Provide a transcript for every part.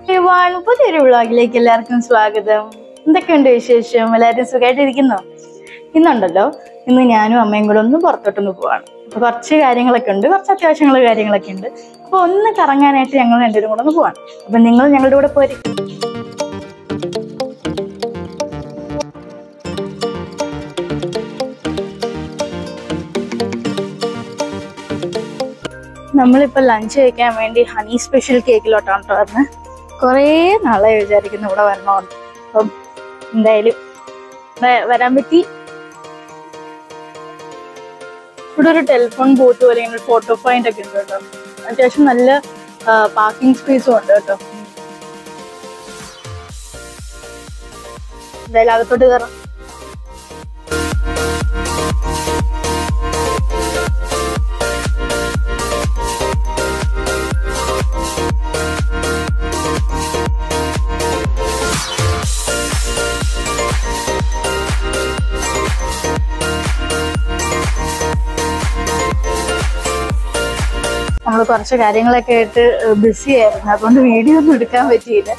പുതിയൊരു വ്ളോഗിലേക്ക് എല്ലാവർക്കും സ്വാഗതം. എന്തൊക്കെയുണ്ട് വിശേഷം? എല്ലാവരും സുഖമായിട്ടിരിക്കുന്നോ? ഇന്നുണ്ടല്ലോ, ഇന്ന് ഞാനും അമ്മയും കൂടെ ഒന്ന് പുറത്തോട്ടൊന്ന് പോവാണ്. അപ്പൊ കുറച്ച് കാര്യങ്ങളൊക്കെ ഉണ്ട്, കുറച്ച് അത്യാവശ്യമുള്ള കാര്യങ്ങളൊക്കെ ഉണ്ട്. അപ്പൊ ഒന്ന് കറങ്ങാനായിട്ട് ഞങ്ങൾ രണ്ടുപേരും കൂടെ ഒന്ന് പോവാണ്. അപ്പൊ നിങ്ങൾ ഞങ്ങളുടെ കൂടെ പോരി. നമ്മളിപ്പോൾ ലഞ്ച് കഴിക്കാൻ വേണ്ടി ഹണി സ്പെഷ്യൽ കേക്കിലോട്ടാണ് കേട്ടോ വരുന്നത്. കുറേ നാളായി വിചാരിക്കുന്നു ഇവിടെ വരണമെന്ന്. അപ്പം എന്തായാലും വരാൻ പറ്റി. ഇവിടെ ഒരു ടെലിഫോൺ ബൂത്ത് പോലെ ഇങ്ങനെ ഫോട്ടോ പോയിന്റ് ഒക്കെ ഉണ്ട് കേട്ടോ. അത്യാവശ്യം നല്ല പാർക്കിംഗ് സ്പേസും ഉണ്ട് കേട്ടോ. എന്തായാലും അകത്തോട്ട് കയറാം. നമ്മൾ കുറച്ച് കാര്യങ്ങളൊക്കെ ആയിട്ട് ബിസി ആയിരുന്നു, അതുകൊണ്ട് വീഡിയോ ഒന്നും എടുക്കാൻ പറ്റിയില്ല.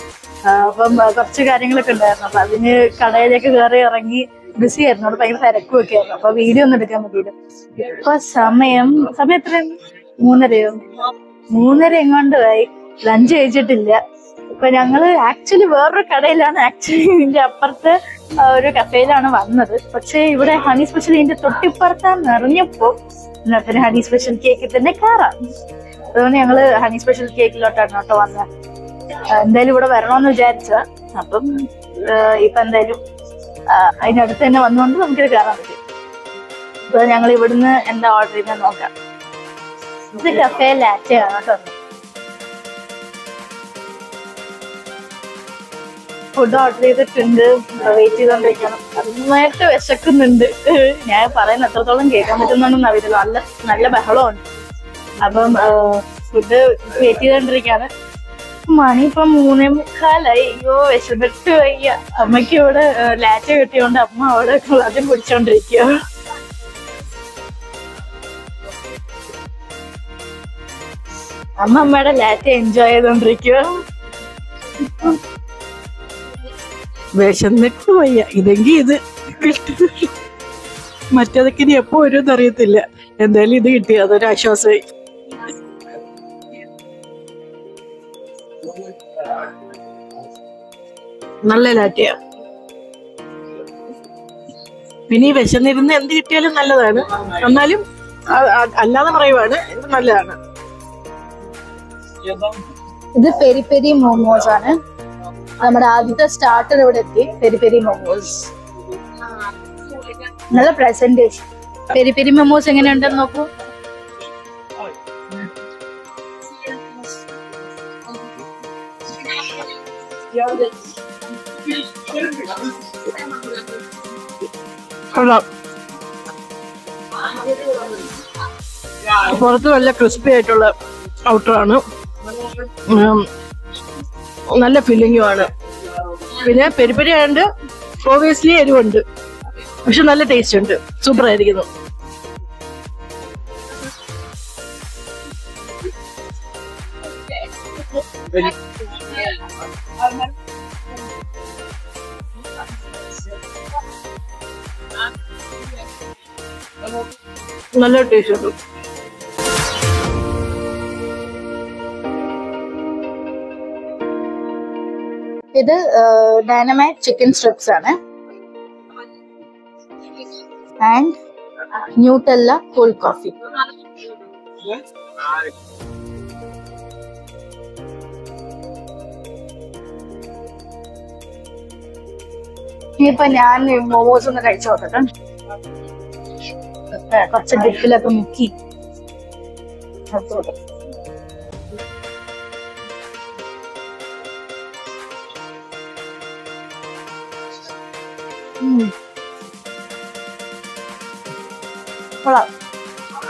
അപ്പം കുറച്ച് കാര്യങ്ങളൊക്കെ ഉണ്ടായിരുന്നു. അപ്പൊ അതിന് കടയിലേക്ക് കയറി ഇറങ്ങി ബിസി ആയിരുന്നു, അവിടെ ഭയങ്കര തിരക്കും ഒക്കെ ആയിരുന്നു. അപ്പൊ വീഡിയോ ഒന്നും എടുക്കാൻ പറ്റിയില്ല. ഇപ്പൊ സമയം എത്രയാണ്? 3:30 എങ്ങോണ്ടായി. ലഞ്ച് കഴിച്ചിട്ടില്ല. ഇപ്പൊ ഞങ്ങള് ആക്ച്വലി വേറൊരു കടയിലാണ്, ഇതിന്റെ അപ്പുറത്തെ ഒരു കഫേയിലാണ് വന്നത്. പക്ഷെ ഇവിടെ ഹണി സ്പെഷ്യൽ ഇതിന്റെ തൊട്ടിപ്പുറത്താന്ന് അറിഞ്ഞപ്പോ എന്നാ പിന്നെ ഹണി സ്പെഷ്യൽ കേക്കിൽ തന്നെ കയറാം. അതുകൊണ്ട് ഞങ്ങള് ഹണി സ്പെഷ്യൽ കേക്കിലോട്ടാണ് കേട്ടോ വന്നത്. എന്തായാലും ഇവിടെ വരണമെന്ന് വിചാരിച്ച. അപ്പം ഇപ്പൊ എന്തായാലും അതിനടുത്ത് തന്നെ വന്നുകൊണ്ട് നമുക്കിത് കയറാൻ പറ്റും. അപ്പൊ ഞങ്ങൾ ഇവിടുന്ന് എന്താ ഓർഡർ ചെയ്യുന്നത് നോക്കാം. ഇത് കഫേ ലാറ്റയാണ് കേട്ടോ. ഫുഡ് ഓർഡർ ചെയ്തിട്ടുണ്ട്, വെയിറ്റ് ചെയ്തോണ്ടിരിക്കണം. നന്നായിട്ട് വിശക്കുന്നുണ്ട്. ഞാൻ പറയുന്ന എത്രത്തോളം കേൾക്കാൻ പറ്റുന്നുണ്ടെന്ന് അറിയില്ല. നല്ല ബഹളമുണ്ട്. അപ്പം ഫുഡ് വെയിറ്റ് ചെയ്തോണ്ടിരിക്കാണ്. മണി ഇപ്പം 3:45. അയ്യോ വിശന്നിട്ട് വയ്യ. അമ്മയ്ക്ക് ഇവിടെ ലാറ്റ കിട്ടിയോണ്ട് അമ്മ അവിടെ അതും കുടിച്ചോണ്ടിരിക്കുക. അമ്മയുടെ ലാറ്റ എൻജോയ് ചെയ്തോണ്ടിരിക്കുക. വിശന്നിട്ട് വയ്യ. ഇതെങ്കിൽ ഇത് കിട്ടി. മറ്റേതൊക്കെ ഇനി എപ്പോ വരുമെന്ന് അറിയത്തില്ല. എന്തായാലും ഇത് കിട്ടി, അതൊരാശ്വാസമായി. നല്ല ലാറ്റയാ. പിന്നെ ഈ വിശന്നിരുന്ന് എന്ത് കിട്ടിയാലും നല്ലതാണ്. എന്നാലും അല്ലാതെ പറയുവാണ്, ഇത് നല്ലതാണ്. ഇത് പെരി പെരി മോമോസ് ആണ്. നമ്മുടെ ആദ്യത്തെ സ്റ്റാർട്ടർ ഇവിടെ എത്തി. പെരി പെരി മോമോസ്, നല്ല പ്രസന്റേഷൻ. പെരി പെരി മോമോസ് എങ്ങനെയുണ്ടെന്ന് നോക്കൂ. പുറത്ത് നല്ല ക്രിസ്പി ആയിട്ടുള്ള ഔട്ടറാണ്. നല്ല ഫില്ലിങ്ങും ആണ്. പിന്നെ പെരിപ്പെരി ആയതുകൊണ്ട് ഓബിയസ്ലി എരിവുണ്ട്, പക്ഷെ നല്ല ടേസ്റ്റ് ഉണ്ട്. സൂപ്പർ ആയിരിക്കുന്നു. നല്ല ടേസ്റ്റ് ഉണ്ട്. ഇത് ഡൈനമൈറ്റ് ചിക്കൻ സ്ട്രിപ്സ് ആണ്. And Nutella cold coffee. ഇനിയിപ്പൊ ഞാൻ മോമോസ് ഒന്ന് കഴിച്ചു നോക്കട്ടെ. കുറച്ച് ഡിപ്പിലൊക്കെ മുക്കി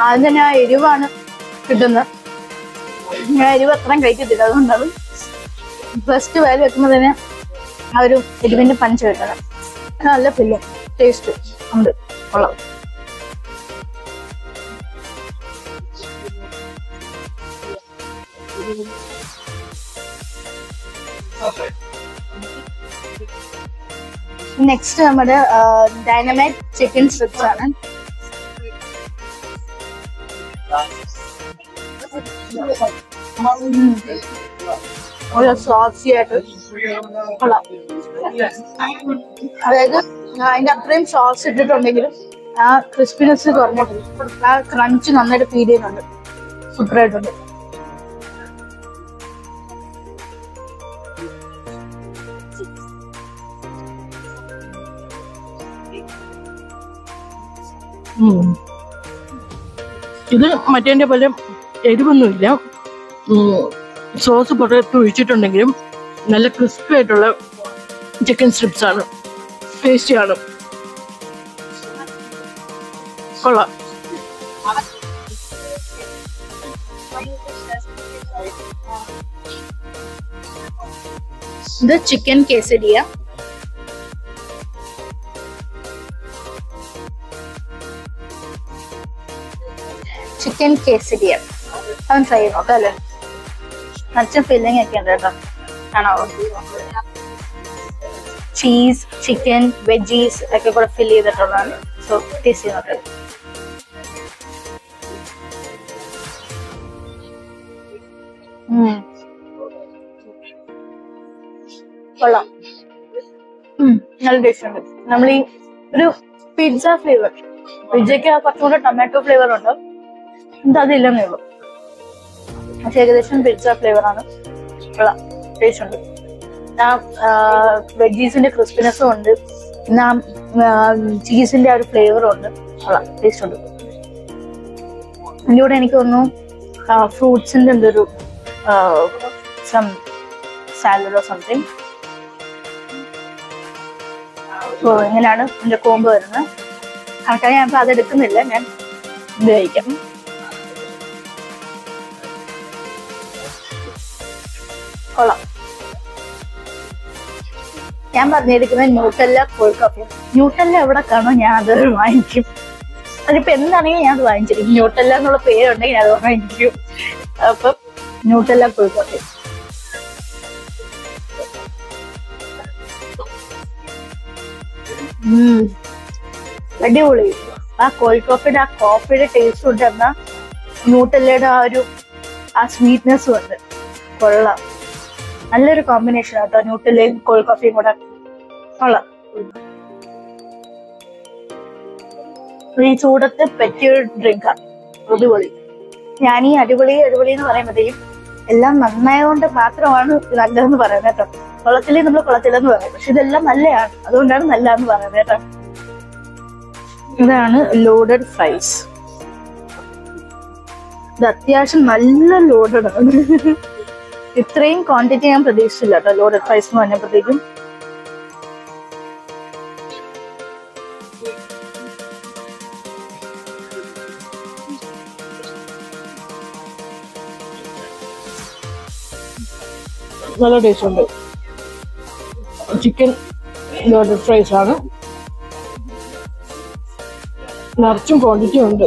ആദ്യം തന്നെ ആ എരിവാണ് കിട്ടുന്നത്. ഞാൻ എരിവ് അത്രയും കഴിക്കത്തില്ല, അതുകൊണ്ടാണ് ഫസ്റ്റ് വായിൽ വെക്കുമ്പോൾ തന്നെ ആ ഒരു എരിവിന്റെ പഞ്ച് കിട്ടണം. നല്ല ഫില്ലിങ് ടേസ്റ്റ് ഉണ്ട്, കൊള്ളാം. നെക്സ്റ്റ് നമ്മുടെ ഡൈനമൈറ്റ് ചിക്കൻ സ്ട്രിപ്സ് ആണ്. ഒരു സോസി ആയിട്ട് കൊള്ളാം. അതായത് അതിന്റെ അത്രയും സോസ് ഇട്ടിട്ടുണ്ടെങ്കിലും ആ ക്രിസ്പിനെസ് കുറഞ്ഞിട്ടില്ല. ആ ക്രഞ്ച് നന്നായിട്ട് ഫീൽ ചെയ്യുന്നുണ്ട്. സൂപ്പറായിട്ടുണ്ട്. ഇത് മറ്റേ പോലെ എരിവൊന്നുമില്ല. സോസ് പുറത്ത് ഒഴിച്ചിട്ടുണ്ടെങ്കിലും നല്ല ക്രിസ്പി ആയിട്ടുള്ള ചിക്കൻ സ്ട്രിപ്സ് ആണ്. ടേസ്റ്റിയാണ്, കൊള്ളാം. ഇത് ചിക്കൻ കേസരിയ. ചിക്കൻ കേസരിയ അവൻ ട്രൈ ചെയ്ത് നോക്കാം അല്ലേ? നിറച്ച ഫില്ലിംഗ് ഒക്കെ ഉണ്ട് കേട്ടോ. കാണാവോ? ചീസ്, ചിക്കൻ, വെജീസ് ഒക്കെ കൂടെ ഫിൽ ചെയ്തിട്ടുള്ളതാണ്. സോ ടേസ്റ്റ് ചെയ്ത് നോക്കാം. കൊള്ളാം. നല്ല ടേസ്റ്റ് ഉണ്ട്. നമ്മൾ ഈ ഒരു പിസ്സ ഫ്ലേവർ, പിസ്സയ്ക്ക് കുറച്ചും കൂടെ ടൊമാറ്റോ ഫ്ലേവർ ഉണ്ട്. ഇത് അതില്ലെന്നേ ഉള്ളൂ. പക്ഷെ ഏകദേശം പിസ്സ ഫ്ലേവർ ആണ്. കൊള്ളാം, ടേസ്റ്റ് ഉണ്ട്. ആ വെജീസിന്റെ ക്രിസ്പിനെസ്സും ഉണ്ട്. പിന്നെ ചീസിന്റെ ആ ഒരു ഫ്ലേവറും ഉണ്ട്. കൊള്ളാം, ടേസ്റ്റ് ഉണ്ട്. അതിൻ്റെ കൂടെ എനിക്ക് തോന്നുന്നു ഫ്രൂട്ട്സിന്റെ എന്തൊരു സാലഡോ സംതിങ്. സോ ഇങ്ങനെയാണ് ഇതിന്റെ കോംബോ വരുന്നത്. ആൾക്കാരെ ഞാൻ ഇപ്പൊ അതെടുക്കുന്നില്ല, ഞാൻ ഇത് കഴിക്കാം. കൊള്ളാം. ഞാൻ പറഞ്ഞിരിക്കുന്നത് ന്യൂട്ടല്ല കോൾഡ് കോഫി. ന്യൂട്ടല്ല എവിടെ കാണോ ഞാൻ അത് വാങ്ങിക്കും. അതിപ്പോ എന്താണെങ്കിൽ ഞാൻ അത് വാങ്ങിച്ചിരിക്കും. ന്യൂട്ടല്ല എന്നുള്ള പേരുണ്ടെങ്കിൽ ഞാൻ അത് വാങ്ങിക്കും. അപ്പം ന്യൂട്ടല്ല കോൾഡ് കോഫി. അടിപൊളി. ആ കോൾഡ് കോഫിയുടെ ആ കോഫിയുടെ ടേസ്റ്റ് ഉണ്ട്, എന്നാ ന്യൂട്ടല്ലയുടെ ആ സ്വീറ്റ്നെസ്സും ഉണ്ട്. കൊള്ളാം, നല്ലൊരു കോമ്പിനേഷൻ ആട്ടോ ന്യൂട്ടല്ലയും കോൾഡ് കോഫിയും കൂടെ. കൊള്ളാം. ഈ ചൂടത്ത് പറ്റിയൊരു ഡ്രിങ്കാ. അടിപൊളി. ഞാൻ ഈ അടിപൊളി എന്ന് പറയുമ്പോഴത്തേക്കും എല്ലാം നന്നായതുകൊണ്ട് മാത്രമാണ് നല്ലതെന്ന് പറയുന്നത് കേട്ടോ. കുളത്തിലേ നമ്മൾ കുളത്തിലെന്ന് പറയും, പക്ഷെ ഇതെല്ലാം നല്ലതാണ്, അതുകൊണ്ടാണ് നല്ലതെന്ന് പറയുന്നത് കേട്ടോ. ഇതാണ് ലോഡഡ് ഫ്രൈസ്. ഇത് അത്യാവശ്യം നല്ല ലോഡഡ് ആണ്. ഇത്രയും ക്വാണ്ടിറ്റി ഞാൻ പ്രതീക്ഷിച്ചില്ല കേട്ടോ ലോഡഡ് ഫ്രൈസ് എന്ന് പറഞ്ഞപ്പോഴത്തേക്കും. നല്ല ടേസ്റ്റ് ഉണ്ട്. ചിക്കൻ ലോഡഡ് ഫ്രൈസ് ആണ്. നിറച്ചും ക്വാണ്ടിറ്റി ഉണ്ട്.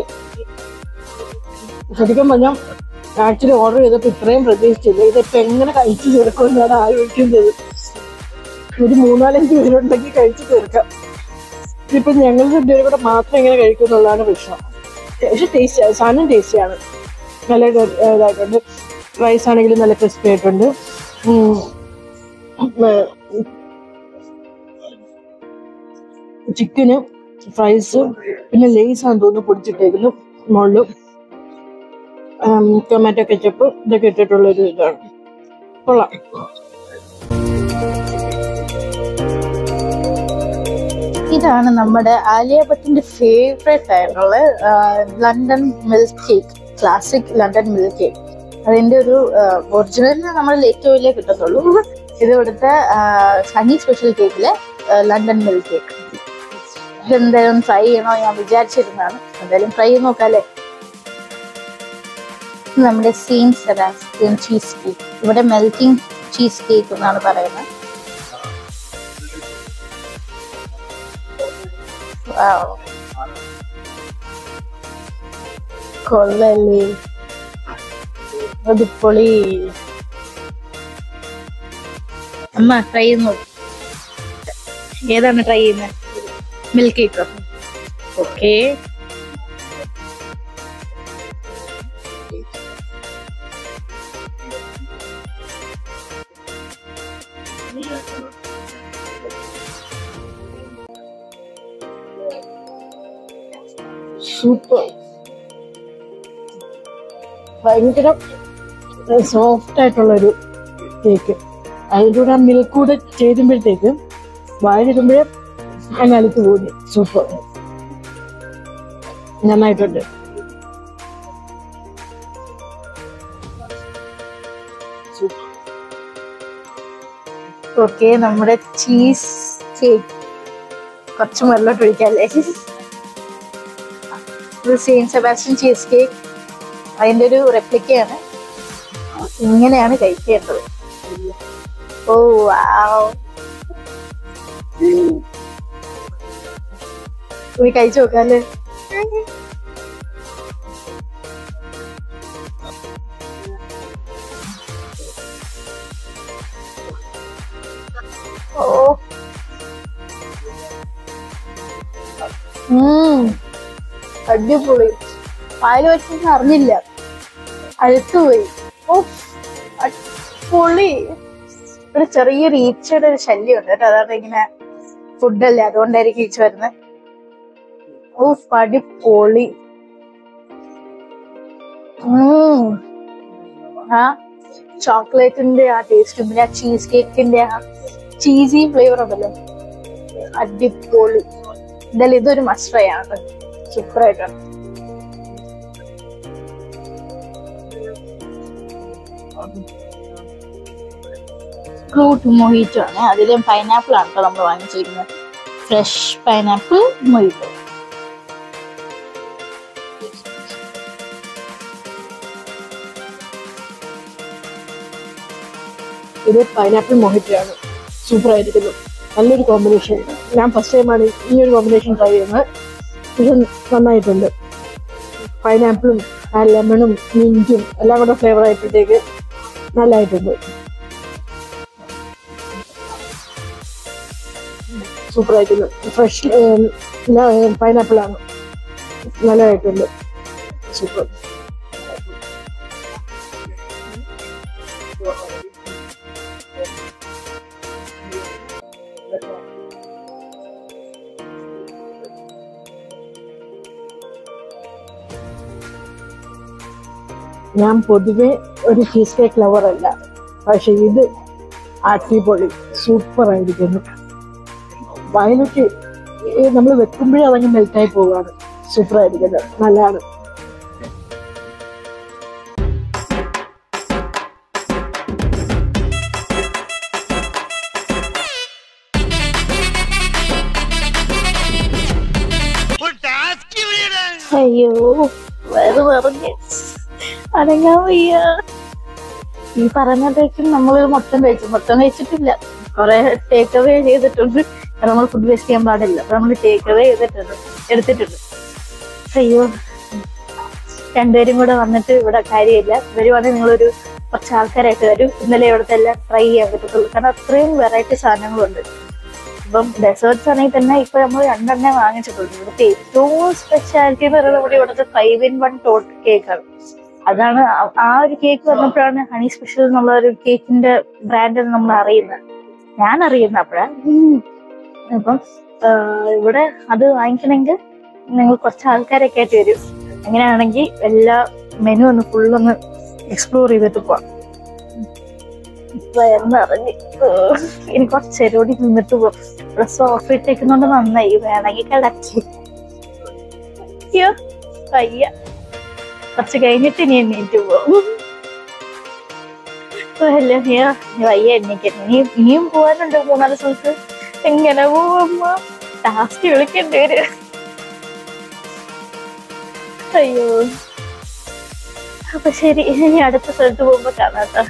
ശരിക്കും പറഞ്ഞാൽ ആക്ച്വലി ഓർഡർ ചെയ്തപ്പോൾ ഇത്രയും പ്രതീക്ഷിച്ചില്ല. ഇതിപ്പോ എങ്ങനെ കഴിച്ചു തീർക്കുമെന്നാണ് ആലോചിക്കുന്നത്. ഒരു 3-4 പേരുണ്ടെങ്കിൽ കഴിച്ചു തീർക്കാം. ഇതിപ്പോ ഞങ്ങൾ രണ്ടുപേരും കൂടെ മാത്രം ഇങ്ങനെ കഴിക്കുന്നുള്ളതാണ് പ്രശ്നം. പക്ഷെ ടേസ്റ്റ്, സാധനം ടേസ്റ്റിയാണ്. നല്ല ഇതായിട്ടുണ്ട്. റൈസ് ആണെങ്കിലും നല്ല ക്രിസ്പി ആയിട്ടുണ്ട്. ചിക്കന്, ഫ്രൈസ്, പിന്നെ ലേസ് ആണെന്ന് തോന്നുന്നു പൊടിച്ചിട്ടേക്കുന്നു മുകളിലും. ടൊമാറ്റോ കെച്ചപ്പ് ഇതൊക്കെ ഇട്ടിട്ടുള്ള ഒരു ഇതാണ്. കൊള്ളാം. ഇതാണ് നമ്മുടെ ആലിയ ഭട്ടിന്റെ ഫേവറേറ്റ് ആയിട്ടുള്ള London milk cake, classic London milk cake. അതിന്റെ ഒരു ഒറിജിനലിന് നമ്മൾ ലേറ്റോയിലേ കിട്ടത്തുള്ളൂ. ഇത് ഇവിടുത്തെ ഹണി സ്പെഷ്യൽ കേക്കിലെ ലണ്ടൻ മിൽക്ക് കേക്ക്. ഇതെന്തായാലും ട്രൈ ചെയ്യണോ ഞാൻ വിചാരിച്ചിരുന്നതാണ്. എന്തായാലും ട്രൈ ചെയ്ത് നോക്കാല്ലേ. നമ്മുടെ സെയിന്റ് സെബാസ്റ്റ്യൻ ചീസ് കേക്ക്, ഇവിടെ മെൽറ്റിംഗ് ചീസ് കേക്ക് എന്നാണ് പറയുന്നത്. കൊള്ളല്ലേ, അടിപൊളി. അമ്മ ട്രൈ ചെയ്യുന്നു. ഏതാണ് ട്രൈ ചെയ്യുന്നത്? മിൽക്ക് കേക്കോ? ഓക്കെ. സൂപ്പർ, ഭയങ്കര സോഫ്റ്റ് ആയിട്ടുള്ളൊരു കേക്ക്. അതിൻ്റെ കൂടെ ആ മിൽക്ക് കൂടെ ചേരുമ്പോഴത്തേക്ക് വായിലിടുമ്പോഴേ ഞാൻ അലുത്ത് പോകുന്നു. സൂപ്പർ, നന്നായിട്ടുണ്ട്. ഓക്കെ, നമ്മുടെ ചീസ് കേക്ക് കുറച്ച് മുകളിലോട്ട് ഒഴിക്കാല്ലേ? സെയിന്റ് സെബാസ്റ്റ്യൻ ചീസ് കേക്ക് അതിന്റെ ഒരു റെപ്ലിക്കയാണ്. ഇങ്ങനെയാണ് കഴിക്കേണ്ടത്. ഓ വാവ്, പോയി കഴിച്ചു നോക്കാല്ലേ? ഓ, അടിപൊളി. പാല് വെച്ചൊന്നും അറിഞ്ഞില്ല, അഴുത്തുപോയി. ഓ അടിപൊളി. ഒരു ചെറിയൊരു ഈച്ചയുടെ ഒരു ശല്യം ഉണ്ട് കേട്ടോ, അതാണ് ഇങ്ങനെ ഫുഡല്ലേ, അതുകൊണ്ടായിരിക്കും ഈച്ച വരുന്നത്. ഓ അടിപൊളി. ആ ചോക്ലേറ്റിന്റെ ആ ടേസ്റ്റും പിന്നെ ആ ചീസ് കേക്കിന്റെ ആ ചീസി ഫ്ലേവർ ഉണ്ടല്ലോ, അടിപൊളി. എന്തായാലും ഇതൊരു മസ്റ്റ് ട്രൈ ആണ്, സൂപ്പർ ആയിട്ടാണ്. ഫ്രൂട്ട് മൊഹിറ്റോ ആണ്, അതിലും പൈനാപ്പിൾ ആണ് കേട്ടോ നമ്മൾ വാങ്ങിച്ചിരിക്കുന്നത്. Fresh pineapple മൊഹിറ്റോ. ഇത് പൈനാപ്പിൾ മൊഹിറ്റോ ആണ്, സൂപ്പർ ആയിരിക്കുന്നു. നല്ലൊരു കോമ്പിനേഷൻ. ഞാൻ ഫസ്റ്റ് ടൈമാണ് ഈ ഒരു കോമ്പിനേഷൻ ട്രൈ ചെയ്യുന്നത്. പക്ഷെ നന്നായിട്ടുണ്ട്. പൈനാപ്പിളും ആ ലെമണും മിൻറ്റും എല്ലാം കൂടെ ഫ്ലേവർ ആയപ്പോഴത്തേക്ക് നല്ലതായിട്ടുണ്ട്. സൂപ്പർ ആയിട്ടുണ്ട്. ഫ്രഷ് പൈനാപ്പിൾ ആണ്, നല്ലതായിട്ടുണ്ട്. സൂപ്പർ. ഞാൻ പൊതുവെ ഒരു ചീസ് കേക്ക് ലവർ അല്ല, പക്ഷെ ഇത് അടിപൊളി, സൂപ്പർ ആയിരിക്കുന്നു. വയലറ്റ് നമ്മൾ വെക്കുമ്പോഴേ അതങ്ങ് മെൽറ്റായി പോവുകയാണ്. സൂപ്പർ ആയിരിക്കുന്നത്, നല്ലതാണ്. അയ്യോ വേറെ പറഞ്ഞ് അടങ്ങാൻ വയ്യ. ഈ പറഞ്ഞപ്പോഴേക്കും നമ്മൾ മൊത്തം കഴിച്ചിട്ടില്ല. കുറെ ടേക്ക് അവേ ചെയ്തിട്ടുണ്ട്. നമ്മൾ ഫുഡ് വേസ്റ്റ് ചെയ്യാൻ പാടില്ല, അപ്പൊ നമ്മൾ ടേക്ക് അവേ എടുത്തിട്ടുണ്ട്. അയ്യോ, രണ്ടുപേരും കൂടെ വന്നിട്ട് ഇവിടെ കാര്യമില്ല. ഇവര് വന്ന് നിങ്ങളൊരു കുറച്ച് ആൾക്കാരായിട്ട് വരും. ഇന്നലെ ഇവിടുത്തെ എല്ലാം ട്രൈ ചെയ്യാൻ പറ്റത്തുള്ളൂ, കാരണം അത്രയും വെറൈറ്റി സാധനങ്ങളുണ്ട്. ഇപ്പം ഡെസേർട്സ് ആണെങ്കിൽ തന്നെ ഇപ്പൊ നമ്മൾ 2 എണ്ണേ വാങ്ങിച്ചിട്ടുണ്ട്. ഇവിടുത്തെ ഏറ്റവും സ്പെഷ്യാലിറ്റി എന്ന് പറയുന്നത് നമ്മുടെ ഇവിടുത്തെ 5-in-1 ടോട്ട് കേക്കാണ്. അതാണ് ആ ഒരു കേക്ക് വന്നപ്പോഴാണ് ഹണി സ്പെഷ്യൽ എന്നുള്ള ഒരു കേക്കിന്റെ ബ്രാൻഡ് നമ്മൾ അറിയുന്നത്. ഞാൻ അറിയുന്നത് അപ്പോഴാണ്. അപ്പം ഇവിടെ അത് വാങ്ങിക്കണമെങ്കിൽ നിങ്ങൾ കുറച്ച് ആൾക്കാരൊക്കെ ആയിട്ട് വരും. അങ്ങനെയാണെങ്കിൽ എല്ലാ മെനു ഒന്ന് ഫുള്ളൊന്ന് എക്സ്പ്ലോർ ചെയ്തിട്ട് പോവാം. എന്നറിഞ്ഞ് ഇനി കുറച്ച് നേരോടി നിന്നിട്ട് പോവാം. ഡ്രസ് ഓഫ് ഇട്ടേക്കുന്നോണ്ട് നന്നായി, വേണമെങ്കിൽ കിടക്കി. അയ്യോ വയ്യ, കുറച്ച് കഴിഞ്ഞിട്ട് ഇനി എണ്ണീറ്റ് പോവും. അല്ല വയ്യ എണ്ണീക്കാൻ. ഇനിയും പോവാനുണ്ട് 3-4 സ്ഥലത്ത്. എങ്ങനെ പോവമ്മ? ലാസ്റ്റ് വിളിക്കേണ്ടി വരും. അയ്യോ, അപ്പൊ ശരി, ഇനി അടുത്ത സ്ഥലത്ത് പോകുമ്പോ കാണാട്ടോ.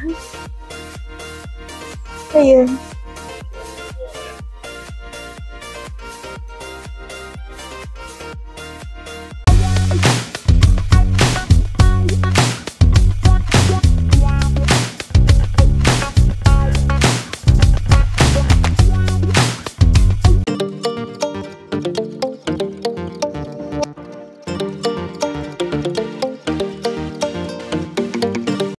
അയ്യോ.